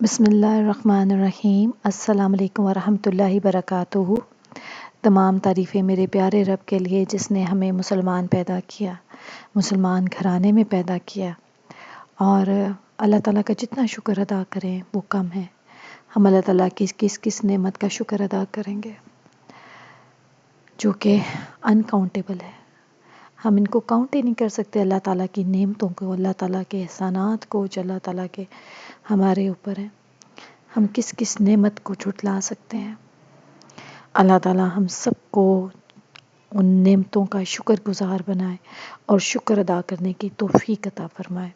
بسم اللہ الرحمن الرحیم۔ السلام علیکم ورحمۃ اللہ وبرکاتہ۔ تمام تعریفیں میرے پیارے رب کے لیے جس نے ہمیں مسلمان پیدا کیا، مسلمان گھرانے میں پیدا کیا، اور اللہ تعالیٰ کا جتنا شکر ادا کریں وہ کم ہے۔ ہم اللہ تعالیٰ کی کس نعمت کا شکر ادا کریں گے جو کہ انکاؤنٹیبل ہے۔ ہم ان کو کاؤنٹ ہی نہیں کر سکتے، اللہ تعالیٰ کی نعمتوں کو، اللہ تعالیٰ کے احسانات کو جو اللہ تعالیٰ کے ہمارے اوپر ہیں۔ ہم کس نعمت کو جھٹلا سکتے ہیں؟ اللہ تعالیٰ ہم سب کو ان نعمتوں کا شکر گزار بنائے اور شکر ادا کرنے کی توفیق عطا فرمائے۔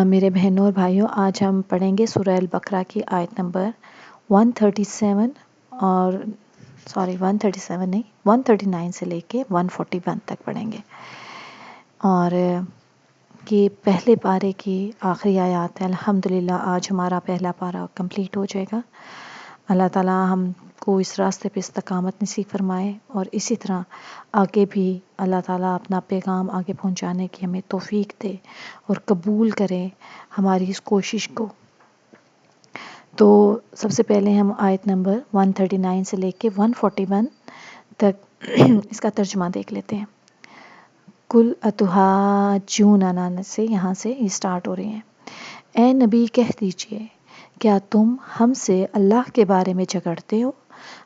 میرے بہنوں اور بھائیوں، آج ہم پڑھیں گے سورہ البقرہ کی آیت نمبر 137 اور 137 نہیں 139 سے لے کے 141 تک پڑھیں گے، اور یہ پہلے پارے کی آخری آیات ہے۔ الحمدللہ آج ہمارا پہلا پارہ کمپلیٹ ہو جائے گا۔ اللہ تعالیٰ ہم کو اس راستے پہ استقامت نصیب فرمائے، اور اسی طرح آگے بھی اللہ تعالیٰ اپنا پیغام آگے پہنچانے کی ہمیں توفیق دے اور قبول کرے ہماری اس کوشش کو۔ تو سب سے پہلے ہم آیت نمبر 139 سے لے کے 141 تک اس کا ترجمہ دیکھ لیتے ہیں۔ کل اتحاجوننا سے یہاں سے یہ سٹارٹ ہو رہی ہیں۔ اے نبی کہہ دیجئے، کیا تم ہم سے اللہ کے بارے میں جھگڑتے ہو،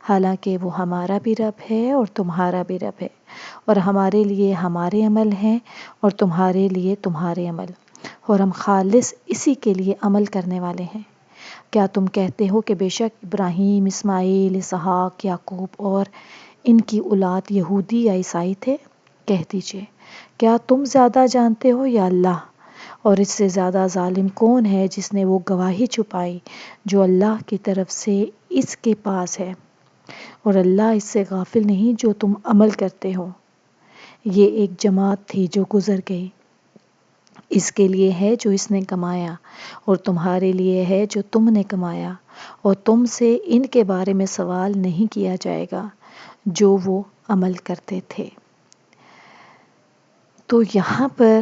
حالانکہ وہ ہمارا بھی رب ہے اور تمہارا بھی رب ہے، اور ہمارے لیے ہمارے عمل ہیں اور تمہارے لیے تمہارے عمل، اور ہم خالص اسی کے لیے عمل کرنے والے ہیں۔ کیا تم کہتے ہو کہ بے شک ابراہیم، اسماعیل، اسحاق، یعقوب اور ان کی اولاد یہودی یا عیسائی تھے؟ کہہ دیجئے، کیا تم زیادہ جانتے ہو یا اللہ؟ اور اس سے زیادہ ظالم کون ہے جس نے وہ گواہی چھپائی جو اللہ کی طرف سے اس کے پاس ہے، اور اللہ اس سے غافل نہیں جو تم عمل کرتے ہو۔ یہ ایک جماعت تھی جو گزر گئی، اس کے لیے ہے جو اس نے کمایا، اور تمہارے لیے ہے جو تم نے کمایا، اور تم سے ان کے بارے میں سوال نہیں کیا جائے گا جو وہ عمل کرتے تھے۔ تو یہاں پر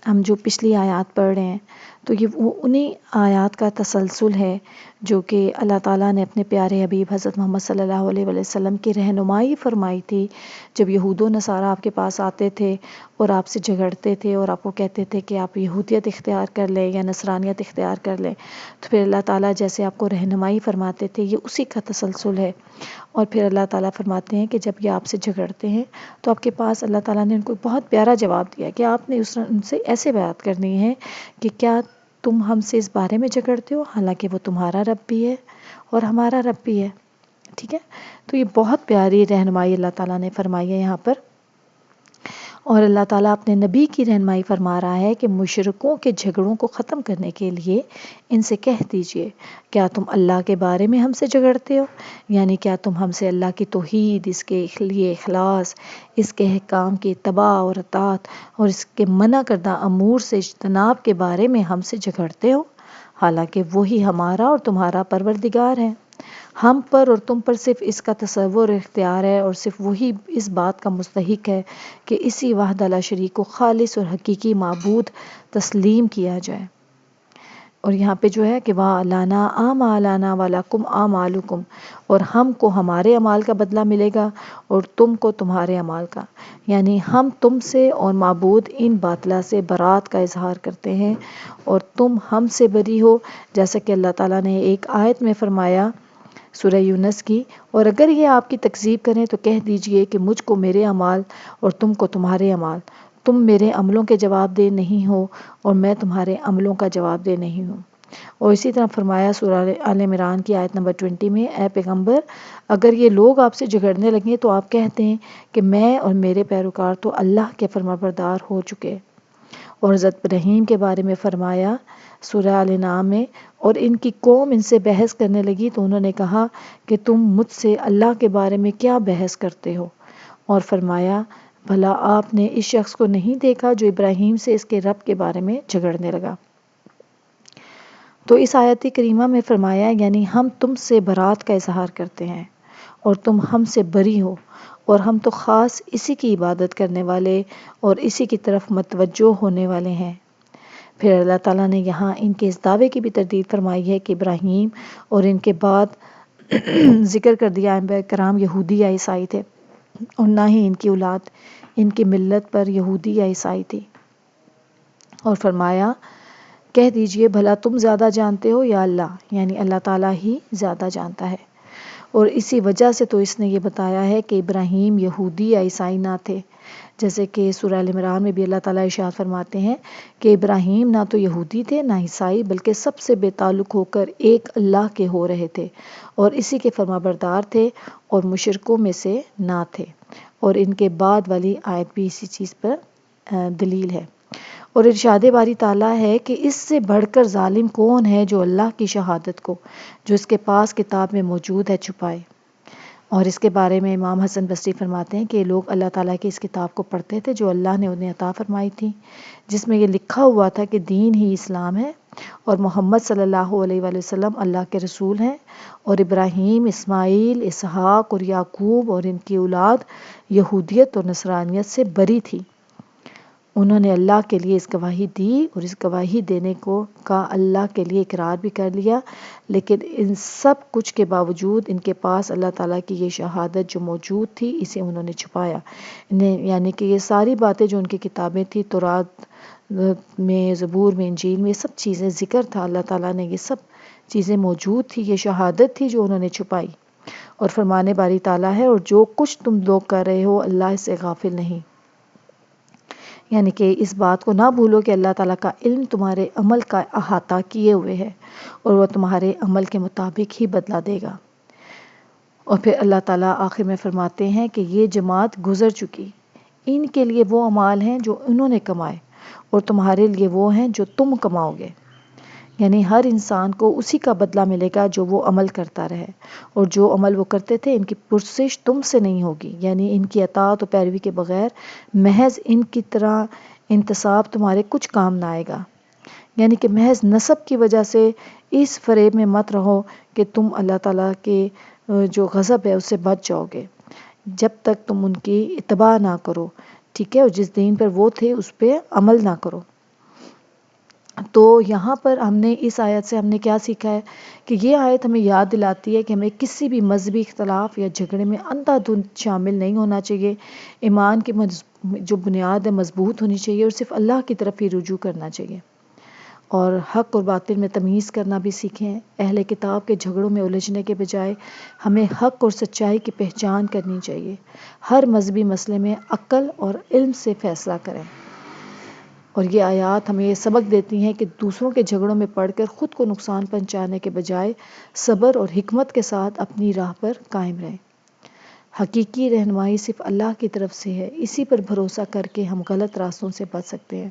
ہم جو پچھلی آیات پڑھ رہے ہیں تو یہ وہ انہی آیات کا تسلسل ہے جو کہ اللہ تعالیٰ نے اپنے پیارے حبیب حضرت محمد صلی اللہ علیہ وسلم کی رہنمائی فرمائی تھی۔ جب یہود و نصارہ آپ کے پاس آتے تھے اور آپ سے جھگڑتے تھے اور آپ کو کہتے تھے کہ آپ یہودیت اختیار کر لیں یا نصرانیت اختیار کر لیں، تو پھر اللہ تعالیٰ جیسے آپ کو رہنمائی فرماتے تھے، یہ اسی کا تسلسل ہے۔ اور پھر اللہ تعالیٰ فرماتے ہیں کہ جب یہ آپ سے جھگڑتے ہیں تو آپ کے پاس اللہ تعالیٰ نے ان کو بہت پیارا جواب دیا کہ آپ نے ان سے ایسے بات کرنی ہے کہ کیا تم ہم سے اس بارے میں جھگڑتے ہو، حالانکہ وہ تمہارا رب بھی ہے اور ہمارا رب بھی ہے۔ ٹھیک ہے، تو یہ بہت پیاری رہنمائی اللہ تعالیٰ نے فرمائی ہے یہاں پر، اور اللہ تعالیٰ اپنے نبی کی رہنمائی فرما رہا ہے کہ مشرکوں کے جھگڑوں کو ختم کرنے کے لیے ان سے کہہ دیجئے، کیا تم اللہ کے بارے میں ہم سے جھگڑتے ہو؟ یعنی کیا تم ہم سے اللہ کی توحید، اس کے لیے اخلاص، اس کے احکام کی اتباع اور اطاعت اور اس کے منع کردہ امور سے اجتناب کے بارے میں ہم سے جھگڑتے ہو، حالانکہ وہی ہمارا اور تمہارا پروردگار ہے۔ ہم پر اور تم پر صرف اس کا تصور اور اختیار ہے، اور صرف وہی اس بات کا مستحق ہے کہ اسی وحدہ لا شریک کو خالص اور حقیقی معبود تسلیم کیا جائے۔ اور یہاں پہ جو ہے کہ وَلَنَا أَعْمَالُنَا وَلَكُمْ أَعْمَالُكُمْ، اور ہم کو ہمارے اعمال کا بدلہ ملے گا اور تم کو تمہارے اعمال کا، یعنی ہم تم سے اور معبود ان باطلہ سے برات کا اظہار کرتے ہیں اور تم ہم سے بری ہو، جیسا کہ اللہ تعالیٰ نے ایک آیت میں فرمایا سورہ یونس کی، اور اگر یہ آپ کی تکذیب کریں تو کہہ دیجئے کہ مجھ کو میرے اعمال اور تم کو تمہارے اعمال، تم میرے عملوں کے جواب دہ نہیں ہو اور میں تمہارے عملوں کا جواب دہ نہیں ہوں۔ اور اسی طرح فرمایا سورہ آل عمران کی آیت نمبر 20 میں، اے پیغمبر اگر یہ لوگ آپ سے جھگڑنے لگیں تو آپ کہتے ہیں کہ میں اور میرے پیروکار تو اللہ کے فرمانبردار ہو چکے۔ اور حضرت ابراہیم کے بارے میں فرمایا سورہ آل انعام میں، اور ان کی قوم ان سے بحث کرنے لگی تو انہوں نے کہا کہ تم مجھ سے اللہ کے بارے میں کیا بحث کرتے ہو؟ اور فرمایا بھلا آپ نے اس شخص کو نہیں دیکھا جو ابراہیم سے اس کے رب کے بارے میں جھگڑنے لگا؟ تو اس آیت کریمہ میں فرمایا یعنی ہم تم سے برات کا اظہار کرتے ہیں اور تم ہم سے بری ہو، اور ہم تو خاص اسی کی عبادت کرنے والے اور اسی کی طرف متوجہ ہونے والے ہیں۔ پھر اللہ تعالیٰ نے یہاں ان کے اس دعوے کی بھی تردید فرمائی ہے کہ ابراہیم اور ان کے بعد ذکر کر دیا انبیاء کرام یہودی یا عیسائی تھے، اور نہ ہی ان کی اولاد ان کی ملت پر یہودی یا عیسائی تھی۔ اور فرمایا کہہ دیجئے بھلا تم زیادہ جانتے ہو یا اللہ، یعنی اللہ تعالیٰ ہی زیادہ جانتا ہے۔ اور اسی وجہ سے تو اس نے یہ بتایا ہے کہ ابراہیم یہودی یا عیسائی نہ تھے، جیسے کہ سورہ ال عمران میں بھی اللہ تعالیٰ ارشاد فرماتے ہیں کہ ابراہیم نہ تو یہودی تھے نہ عیسائی، بلکہ سب سے بے تعلق ہو کر ایک اللہ کے ہو رہے تھے اور اسی کے فرما بردار تھے اور مشرکوں میں سے نہ تھے۔ اور ان کے بعد والی آیت بھی اسی چیز پر دلیل ہے۔ اور ارشاد باری تعالیٰ ہے کہ اس سے بڑھ کر ظالم کون ہے جو اللہ کی شہادت کو جو اس کے پاس کتاب میں موجود ہے چھپائے۔ اور اس کے بارے میں امام حسن بصری فرماتے ہیں کہ یہ لوگ اللہ تعالیٰ کی اس کتاب کو پڑھتے تھے جو اللہ نے انہیں عطا فرمائی تھی، جس میں یہ لکھا ہوا تھا کہ دین ہی اسلام ہے اور محمد صلی اللہ علیہ وآلہ وسلم اللہ کے رسول ہیں، اور ابراہیم، اسماعیل، اسحاق اور یعقوب اور ان کی اولاد یہودیت اور نصرانیت سے بری تھی۔ انہوں نے اللہ کے لیے اس گواہی دی اور اس گواہی دینے کا اللہ کے لیے اقرار بھی کر لیا، لیکن ان سب کچھ کے باوجود ان کے پاس اللہ تعالیٰ کی یہ شہادت جو موجود تھی اسے انہوں نے چھپایا، یعنی کہ یہ ساری باتیں جو ان کی کتابیں تھی، تورات میں، زبور میں، انجیل میں، یہ سب چیزیں ذکر تھا، اللہ تعالیٰ نے یہ سب چیزیں موجود تھی، یہ شہادت تھی جو انہوں نے چھپائی۔ اور فرمانے باری تعالیٰ ہے اور جو کچھ تم لوگ کر رہے ہو اللہ اس سے غافل نہیں، یعنی کہ اس بات کو نہ بھولو کہ اللہ تعالیٰ کا علم تمہارے عمل کا احاطہ کیے ہوئے ہے اور وہ تمہارے عمل کے مطابق ہی بدلہ دے گا۔ اور پھر اللہ تعالیٰ آخر میں فرماتے ہیں کہ یہ جماعت گزر چکی، ان کے لیے وہ اعمال ہیں جو انہوں نے کمائے اور تمہارے لیے وہ ہیں جو تم کماؤ گے، یعنی ہر انسان کو اسی کا بدلہ ملے گا جو وہ عمل کرتا رہے، اور جو عمل وہ کرتے تھے ان کی پرسش تم سے نہیں ہوگی، یعنی ان کی اطاعت و پیروی کے بغیر محض ان کی طرح انتصاب تمہارے کچھ کام نہ آئے گا، یعنی کہ محض نسب کی وجہ سے اس فریب میں مت رہو کہ تم اللہ تعالیٰ کے جو غضب ہے اس سے بچ جاؤ گے جب تک تم ان کی اتباع نہ کرو، ٹھیک ہے، اور جس دین پر وہ تھے اس پہ عمل نہ کرو۔ تو یہاں پر ہم نے اس آیت سے ہم نے کیا سیکھا ہے کہ یہ آیت ہمیں یاد دلاتی ہے کہ ہمیں کسی بھی مذہبی اختلاف یا جھگڑے میں اندھا دھند شامل نہیں ہونا چاہیے، ایمان کی جو بنیاد ہے مضبوط ہونی چاہیے اور صرف اللہ کی طرف ہی رجوع کرنا چاہیے، اور حق اور باطل میں تمیز کرنا بھی سیکھیں۔ اہل کتاب کے جھگڑوں میں الجھنے کے بجائے ہمیں حق اور سچائی کی پہچان کرنی چاہیے، ہر مذہبی مسئلے میں عقل اور علم سے فیصلہ کریں۔ اور یہ آیات ہمیں یہ سبق دیتی ہیں کہ دوسروں کے جھگڑوں میں پڑھ کر خود کو نقصان پہنچانے کے بجائے صبر اور حکمت کے ساتھ اپنی راہ پر قائم رہیں۔ حقیقی رہنمائی صرف اللہ کی طرف سے ہے، اسی پر بھروسہ کر کے ہم غلط راستوں سے بچ سکتے ہیں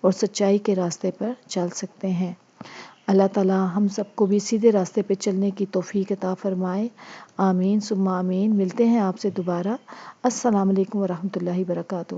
اور سچائی کے راستے پر چل سکتے ہیں۔ اللہ تعالیٰ ہم سب کو بھی سیدھے راستے پہ چلنے کی توفیق عطا فرمائے، آمین ثم آمین۔ ملتے ہیں آپ سے دوبارہ۔ السلام علیکم ورحمۃ اللہ وبرکاتہ۔